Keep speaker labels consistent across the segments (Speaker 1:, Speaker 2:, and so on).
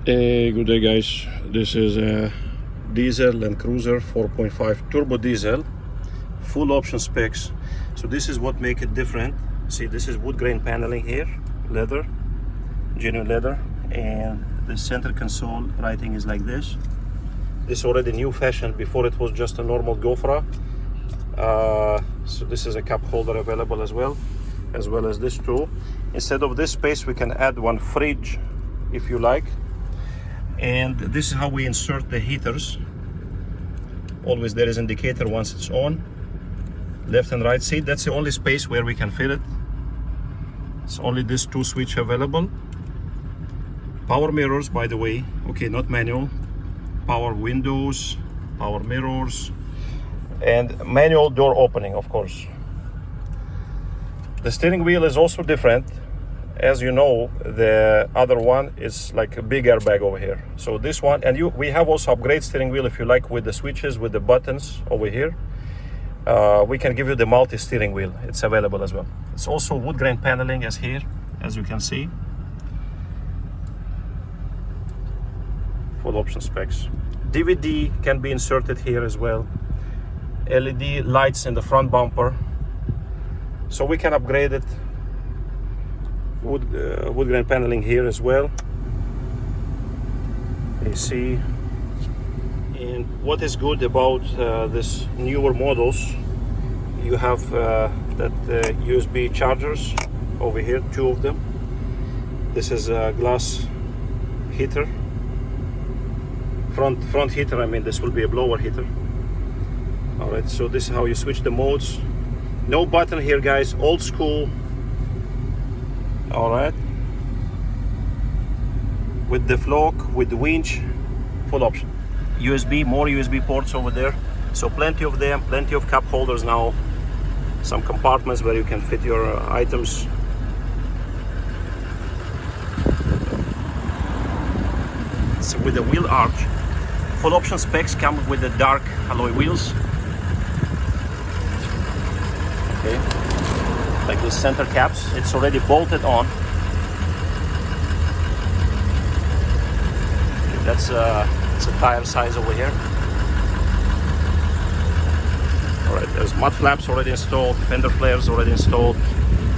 Speaker 1: Hey, good day guys. This is a diesel Land Cruiser 4.5 turbo diesel, full option specs. So this is what make it different. See, this is wood grain paneling here, leather, genuine leather, and the center console writing is like this. This is already new fashion. Before it was just a normal gofra. So this is a cup holder available as well as this too. Instead of this space, we can add one fridge if you like. And this is how we insert the heaters. Always there is indicator once it's on. Left and right seat, that's the only space where we can fit it. It's only this two switch available. Power mirrors, by the way, okay, not manual. Power windows, power mirrors, and manual door opening, of course. The steering wheel is also different. As you know, the other one is like a big airbag over here. So this one, and we have also upgrade steering wheel if you like, with the switches, with the buttons over here. We can give you the multi steering wheel. It's available as well. It's also wood grain paneling as here, as you can see. Full option specs. DVD can be inserted here as well. LED lights in the front bumper. So we can upgrade it. Wood grain paneling here as well. AC. And what is good about this newer models, you have that USB chargers over here, two of them. This is a glass heater, front heater. I mean, this will be a blower heater. All right, so this is how you switch the modes. No button here, guys. Old school. All right, with Diff.Lock, with the winch, full option. USB, more USB ports over there, so plenty of them, plenty of cup holders now, some compartments where you can fit your items. So with the wheel arch, full option specs come with the dark alloy wheels. Okay. Like the center caps, it's already bolted on. Okay, that's it's a tire size over here. All right, there's mud flaps already installed, fender flares already installed.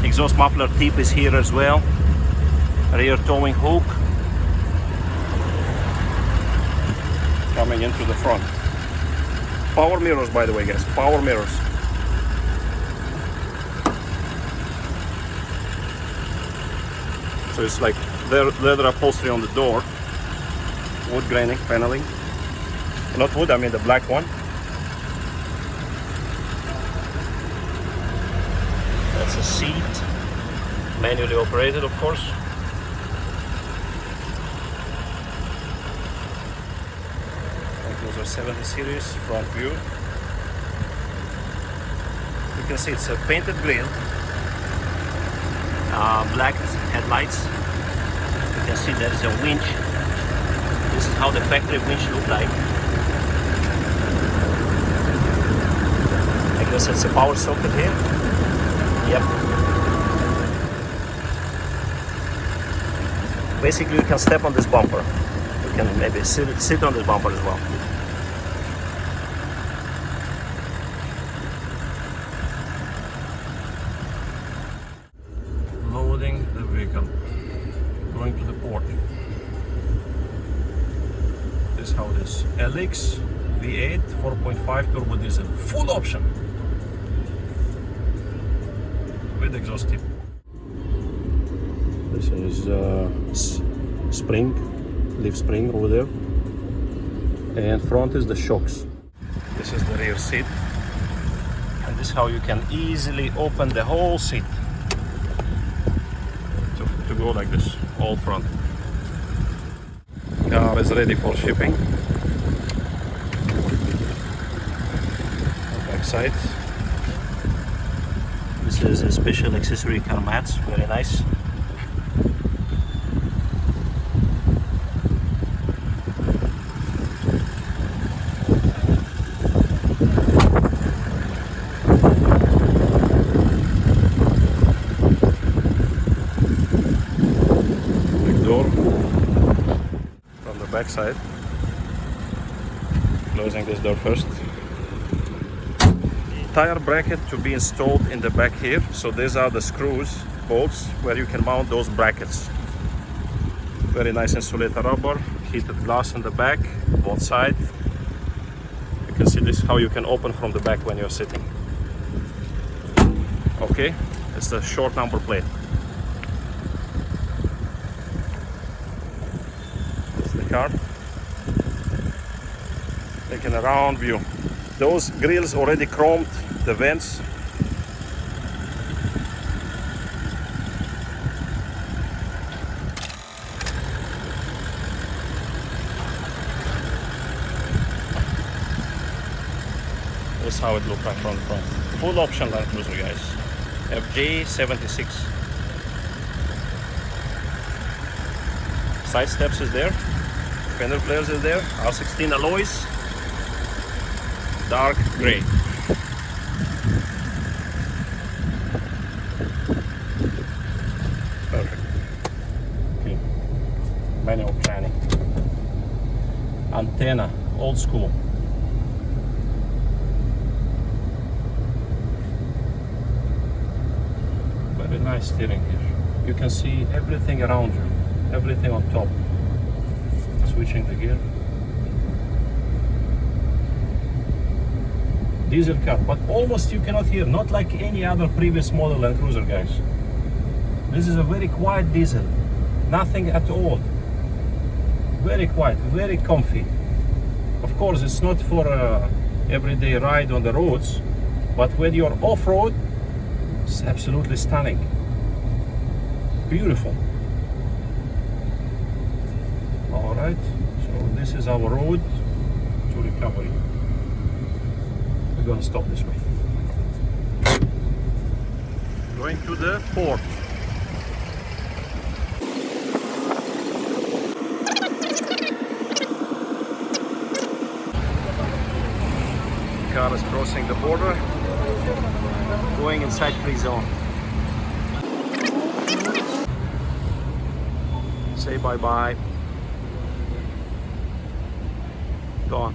Speaker 1: Exhaust muffler tip is here as well. Rear towing hook coming into the front. Power mirrors, by the way, guys, power mirrors. So it's like leather upholstery on the door, wood graining paneling. Not wood, I mean the black one. That's a seat, manually operated, of course. And those are 70 series front view. You can see it's a painted grille. Black headlights. You can see there is a winch. This is how the factory winch look like. I guess it's a power socket here. Yep. Basically, you can step on this bumper. You can maybe sit on this bumper as well. Loading the vehicle, going to the port. This is how it is. LX V8 4.5 turbo diesel, full option with exhaust tip. This is spring, leaf spring over there, and front is the shocks. This is the rear seat, and this is how you can easily open the whole seat. To go like this, all front. Car is ready for shipping. Back side. This is a special accessory car mats, very nice. back side. Closing this door first. Tire bracket to be installed in the back here. So these are the screws, bolts, where you can mount those brackets. Very nice insulated rubber, heated glass in the back, both sides. You can see this how you can open from the back when you're sitting. Okay, it's the short number plate. That's the car. Taking a round view. Those grills already chromed the vents. That's how it looks like from the front. Full option Land Cruiser, guys. FJ76. Side steps is there. Fender flares is there. R16 alloys. Dark gray. Perfect. Okay. Manual planning. Antenna, old school. Very nice steering here. You can see everything around you, everything on top. Switching the gear. Diesel car, but almost you cannot hear, not like any other previous model Land Cruiser, guys. This is a very quiet diesel, nothing at all. Very quiet, very comfy. Of course, it's not for a everyday ride on the roads, but when you're off-road, it's absolutely stunning. Beautiful. All right, so this is our road to recovery. We're going to stop this way. Going to the port. The car is crossing the border, going inside free zone. Say bye-bye. Go on.